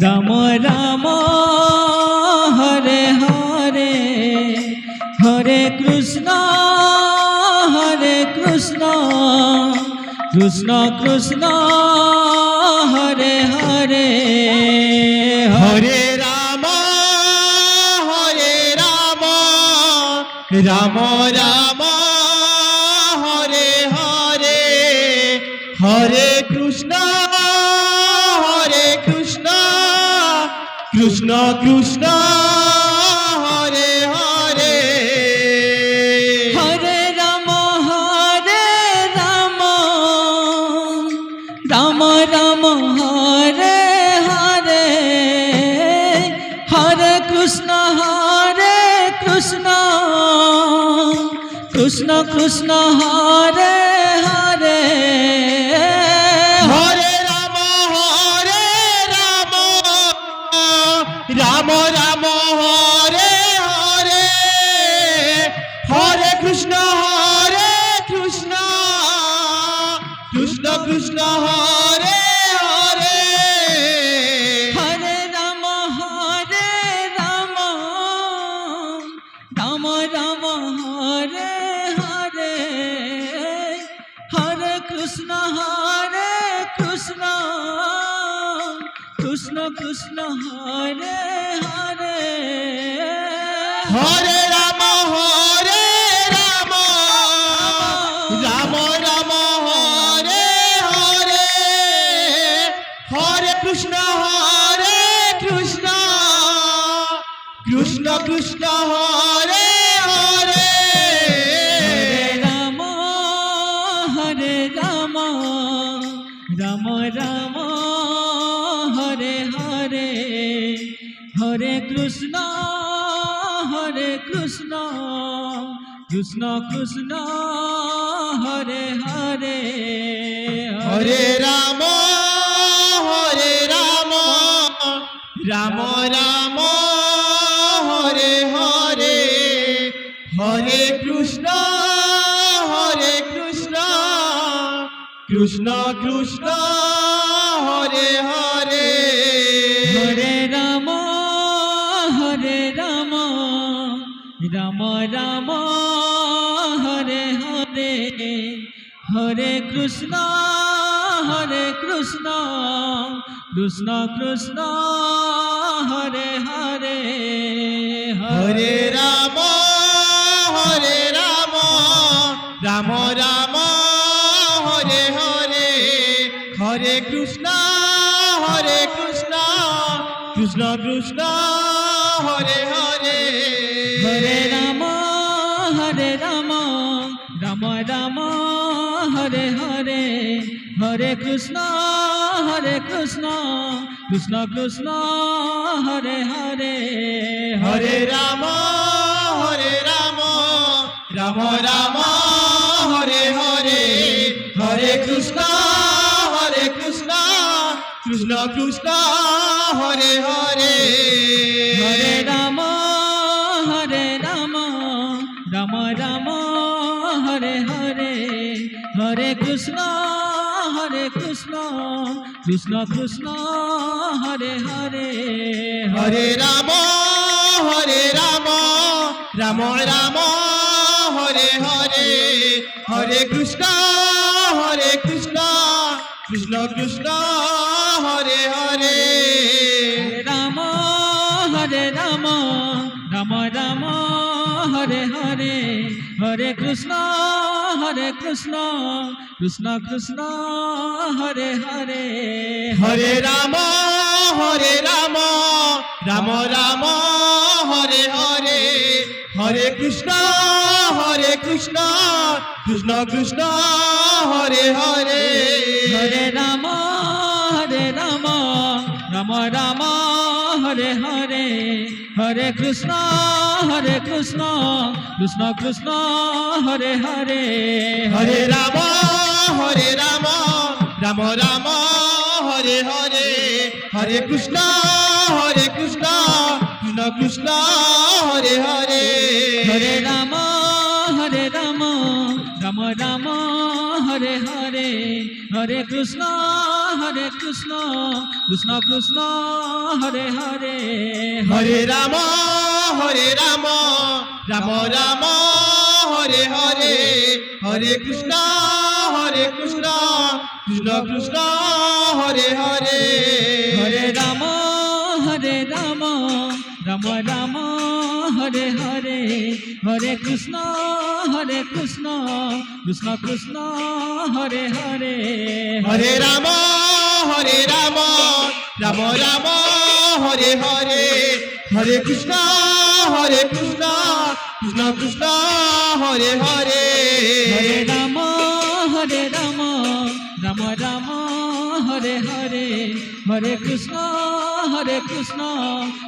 Ram Ram Hare Hare Hare Krishna Krishna Krishna Hare Hare Hare Ram Ram Ram Hare Hare Hare Krishna Krishna Krishna Hare Hare Hare Ram Ram Ram Hare Hare Hare Krishna Krishna Krishna Hare Hare Hare Ram Ram Ram Hare Hare Hare Krishna Krishna Krishna Hare Hare Hare Ram Ram Ram Hare Hare Hare Krishna Krishna Krishna Hare Hare Hare Ram Ram Ram Hare Hare Hare Krishna Krishna Krishna Hare Hare Ram Ram Ram Hare Hare Hare Krishna Krishna Krishna Hare Hare Hare Ram Ram Ram Hare Hare Hare Krishna Krishna Krishna Hare Hare Hare Ram Ram Ram Hare Hare Hare Krishna Krishna Krishna Hare Hare Hare Ram Ram Ram Hare Hare Hare Krishna Krishna Krishna Hare Hare Hare Ram Ram Ram Hare Hare Hare Krishna Krishna Krishna Hare Hare Hare Ram Ram Ram Hare Hare Hare Krishna Krishna Krishna Hare Hare Hare Ram Ram Ram Hare Hare Hare Krishna Krishna Hare Hare Hare Ram Ram Ram Hare Hare Hare Krishna Krishna Krishna Hare Hare Ram Ram Ram Hare Hare Hare Krishna Krishna Krishna Hare Hare Hare Ram Ram Ram Hare Hare Hare Krishna Krishna Krishna Hare Hare Hare Ram Ram Ram Hare Hare Hare Krishna Krishna Krishna Hare Hare Hare Ram Ram Ram Hare Hare Hare Krishna Krishna Krishna Hare Hare Hare Ram Ram Ram Hare Hare Hare Krishna Hare Krishna Krishna Krishna Hare Hare Hare Ram Ram Ram Hare Hare Hare Krishna Krishna Krishna Hare Hare Hare Ram Ram Ram Hare Hare Hare Krishna Krishna Krishna Hare Hare Hare Ram Ram Ram Hare Hare Hare Krishna Krishna Krishna Hare Hare Hare Ram Ram Ram Hare Hare Hare Krishna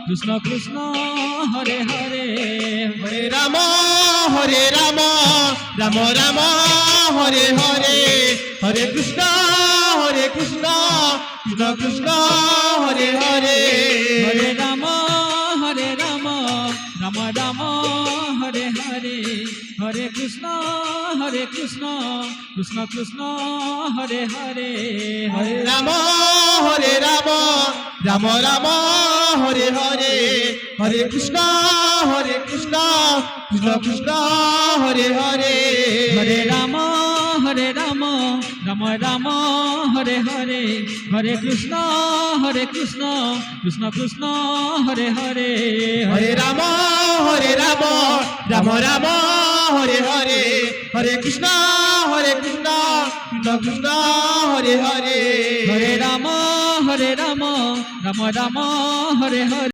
Krishna Krishna Hare Hare Hare Ram Ram Ram Hare Hare Hare Krishna Krishna Krishna Hare Hare Hare Ram Ram Hare Hare Hare Krishna Krishna Krishna Hare Hare Hare Ram Ram Ram Hare Hare Hare Krishna Krishna Krishna Hare Hare Hare Ram Ram Ram Hare Hare Hare Krishna Krishna Krishna Hare Hare Hare Ram Ram Ram Hare Hare Hare Krishna Krishna Krishna Hare Hare Hare Ram Ram Ram Hare Hare